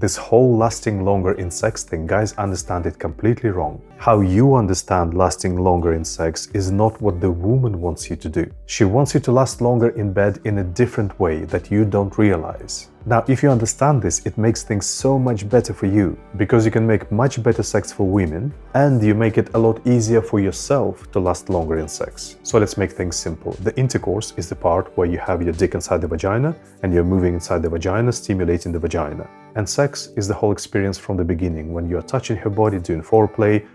This whole lasting longer in sex thing, guys understand it completely wrong. How you understand lasting longer in sex is not what the woman wants you to do. She wants you to last longer in bed in a different way that you don't realize. Now, if you understand this, it makes things so much better for you, because you can make much better sex for women, and you make it a lot easier for yourself to last longer in sex. So let's make things simple. The intercourse is the part where you have your dick inside the vagina, and you're moving inside the vagina, stimulating the vagina. And sex is the whole experience from the beginning, when you're touching her body, doing foreplay,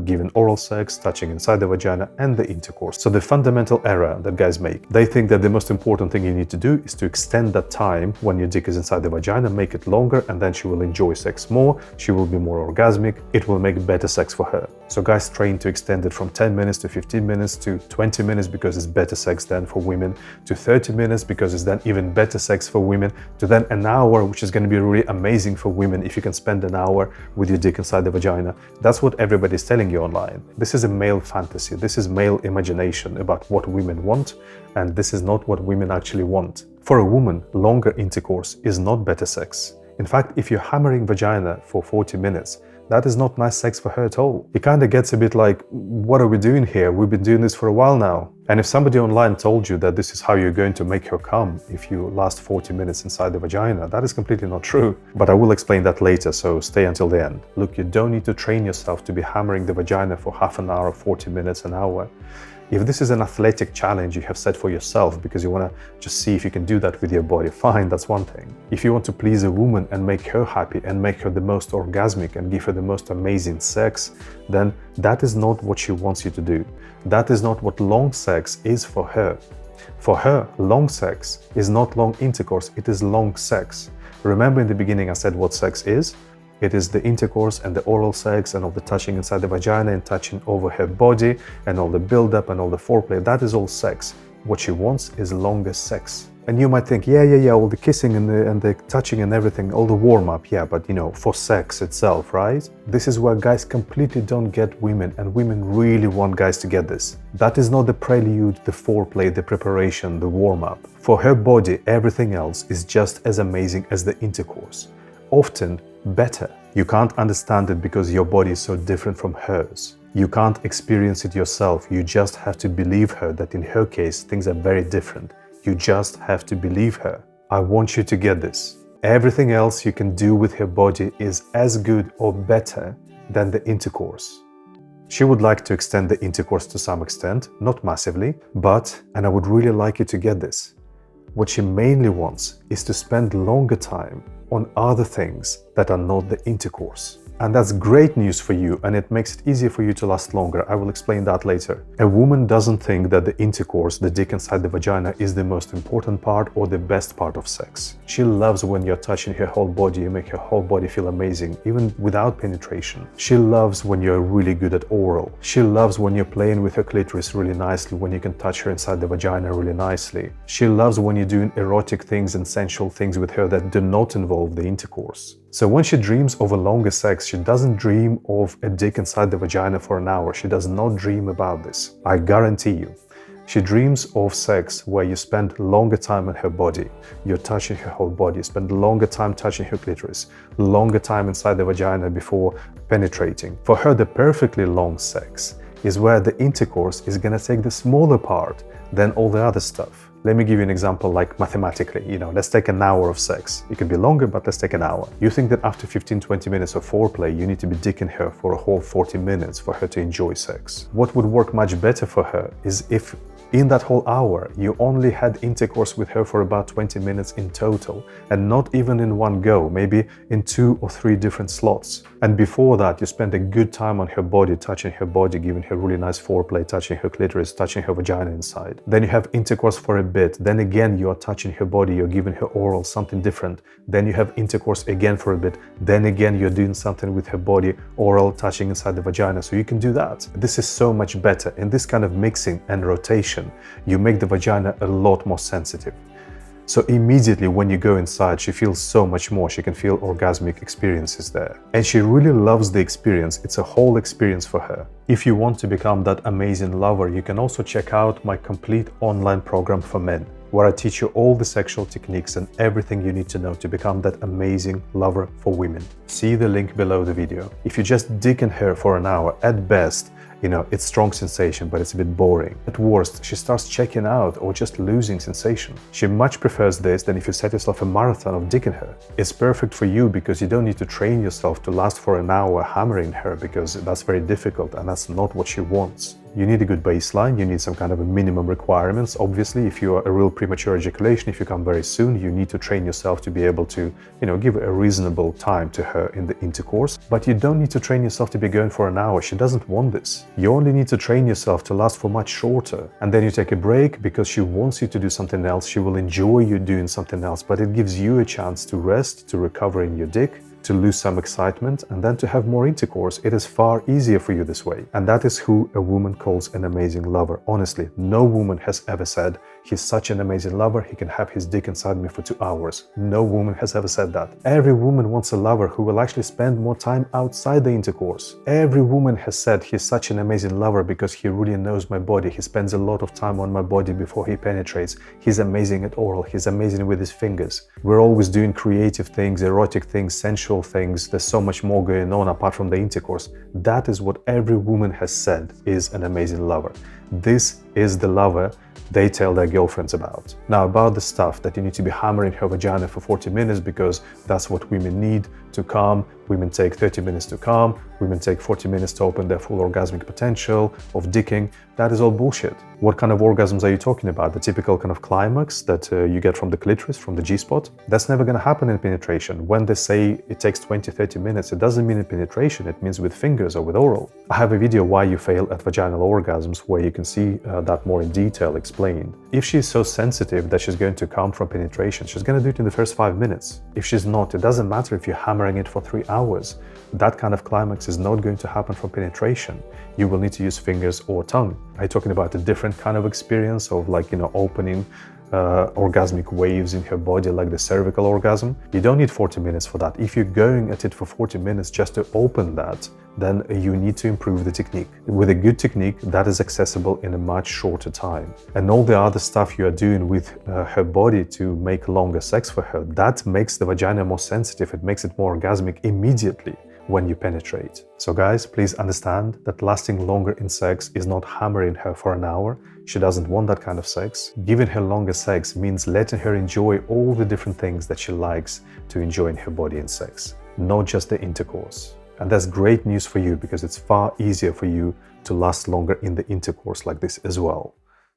giving oral sex, touching inside the vagina, and the intercourse. So the fundamental error that guys make, they think that the most important thing you need to do is to extend that time when your dick is inside the vagina, make it longer, and then she will enjoy sex more, she will be more orgasmic, it will make better sex for her. So guys train to extend it from 10 minutes to 15 minutes to 20 minutes because it's better sex then for women, to 30 minutes because it's then even better sex for women, to then an hour, which is going to be really amazing for women if you can spend an hour with your dick inside the vagina. That's what everybody's telling you online. This is a male fantasy. This is male imagination about what women want, and this is not what women actually want. For a woman, longer intercourse is not better sex. In fact, if you're hammering vagina for 40 minutes, that is not nice sex for her at all. It kind of gets a bit like, what are we doing here? We've been doing this for a while now. And if somebody online told you that this is how you're going to make her come if you last 40 minutes inside the vagina, that is completely not true. But I will explain that later, so stay until the end. Look, you don't need to train yourself to be hammering the vagina for half an hour, 40 minutes, an hour. If this is an athletic challenge you have set for yourself because you want to just see if you can do that with your body, fine, that's one thing. If you want to please a woman and make her happy and make her the most orgasmic and give her the most amazing sex, then that is not what she wants you to do. That is not what long sex is for her. For her, long sex is not long intercourse, it is long sex. Remember in the beginning I said what sex is? It is the intercourse and the oral sex and all the touching inside the vagina and touching over her body and all the build-up and all the foreplay. That is all sex. What she wants is longer sex. And you might think, yeah, all the kissing and the touching and everything, all the warm-up, yeah, but you know, for sex itself, right? This is where guys completely don't get women, and women really want guys to get this. That is not the prelude, the foreplay, the preparation, the warm-up. For her body, everything else is just as amazing as the intercourse. Often better. You can't understand it because your body is so different from hers. You can't experience it yourself. You just have to believe her that in her case, things are very different. You just have to believe her. I want you to get this. Everything else you can do with her body is as good or better than the intercourse. She would like to extend the intercourse to some extent, not massively, but, and I would really like you to get this, what she mainly wants is to spend longer time on other things that are not the intercourse. And that's great news for you, and it makes it easier for you to last longer. I will explain that later. A woman doesn't think that the intercourse, the dick inside the vagina, is the most important part or the best part of sex. She loves when you're touching her whole body, you make her whole body feel amazing, even without penetration. She loves when you're really good at oral. She loves when you're playing with her clitoris really nicely, when you can touch her inside the vagina really nicely. She loves when you're doing erotic things and sensual things with her that do not involve the intercourse. So when she dreams of a longer sex, she doesn't dream of a dick inside the vagina for an hour. She does not dream about this. I guarantee you. She dreams of sex where you spend longer time on her body. You're touching her whole body. You spend longer time touching her clitoris, longer time inside the vagina before penetrating. For her, the perfectly long sex is where the intercourse is going to take the smaller part than all the other stuff. Let me give you an example, like mathematically, let's take an hour of sex. It can be longer, but let's take an hour. You think that after 15-20 minutes of foreplay, you need to be dicking her for a whole 40 minutes for her to enjoy sex. What would work much better for her is if in that whole hour, you only had intercourse with her for about 20 minutes in total, and not even in one go, maybe in 2 or 3 different slots. And before that, you spent a good time on her body, touching her body, giving her really nice foreplay, touching her clitoris, touching her vagina inside. Then you have intercourse for a bit. Then again, you are touching her body, you're giving her oral, something different. Then you have intercourse again for a bit. Then again, you're doing something with her body, oral, touching inside the vagina. So you can do that. This is so much better. In this kind of mixing and rotation, you make the vagina a lot more sensitive. So immediately when you go inside, she feels so much more. She can feel orgasmic experiences there. And she really loves the experience. It's a whole experience for her. If you want to become that amazing lover, you can also check out my complete online program for men. where I teach you all the sexual techniques and everything you need to know to become that amazing lover for women. See the link below the video. If you just dig in her for an hour, at best, it's strong sensation, but it's a bit boring. At worst, she starts checking out or just losing sensation. She much prefers this than if you set yourself a marathon of digging her. It's perfect for you because you don't need to train yourself to last for an hour hammering her, because that's very difficult and that's not what she wants. You need a good baseline, you need some kind of a minimum requirements. Obviously, if you are a real premature ejaculation, if you come very soon, you need to train yourself to be able to, give a reasonable time to her in the intercourse. But you don't need to train yourself to be going for an hour. She doesn't want this. You only need to train yourself to last for much shorter. And then you take a break because she wants you to do something else. She will enjoy you doing something else, but it gives you a chance to rest, to recover in your dick, to lose some excitement, and then to have more intercourse. It is far easier for you this way. And that is who a woman calls an amazing lover. Honestly, no woman has ever said, he's such an amazing lover, he can have his dick inside me for 2 hours. No woman has ever said that. Every woman wants a lover who will actually spend more time outside the intercourse. Every woman has said, he's such an amazing lover because he really knows my body, he spends a lot of time on my body before he penetrates, he's amazing at oral, he's amazing with his fingers. We're always doing creative things, erotic things, sensual things. There's so much more going on apart from the intercourse. That is what every woman has said is an amazing lover. This is the lover they tell their girlfriends about. Now, about the stuff that you need to be hammering her vagina for 40 minutes because that's what women need to come. Women take 30 minutes to come. Women take 40 minutes to open their full orgasmic potential of dicking. That is all bullshit. What kind of orgasms are you talking about? The typical kind of climax that you get from the clitoris, from the G-spot? That's never going to happen in penetration. When they say it takes 20-30 minutes, it doesn't mean in penetration, it means with fingers or with oral. I have a video why you fail at vaginal orgasms where you can see that more in detail explained. If she's so sensitive that she's going to come from penetration, she's going to do it in the first 5 minutes. If she's not, it doesn't matter if you're hammering it for 3 hours. That kind of climax is not going to happen from penetration. You will need to use fingers or tongue. Are you talking about a different kind of experience of opening orgasmic waves in her body like the cervical orgasm? You don't need 40 minutes for that. If you're going at it for 40 minutes just to open that, then you need to improve the technique. With a good technique, that is accessible in a much shorter time. And all the other stuff you are doing with her body to make longer sex for her, that makes the vagina more sensitive. It makes it more orgasmic immediately when you penetrate. So guys, please understand that lasting longer in sex is not hammering her for an hour. She doesn't want that kind of sex. Giving her longer sex means letting her enjoy all the different things that she likes to enjoy in her body in sex, not just the intercourse. And that's great news for you because it's far easier for you to last longer in the intercourse like this as well.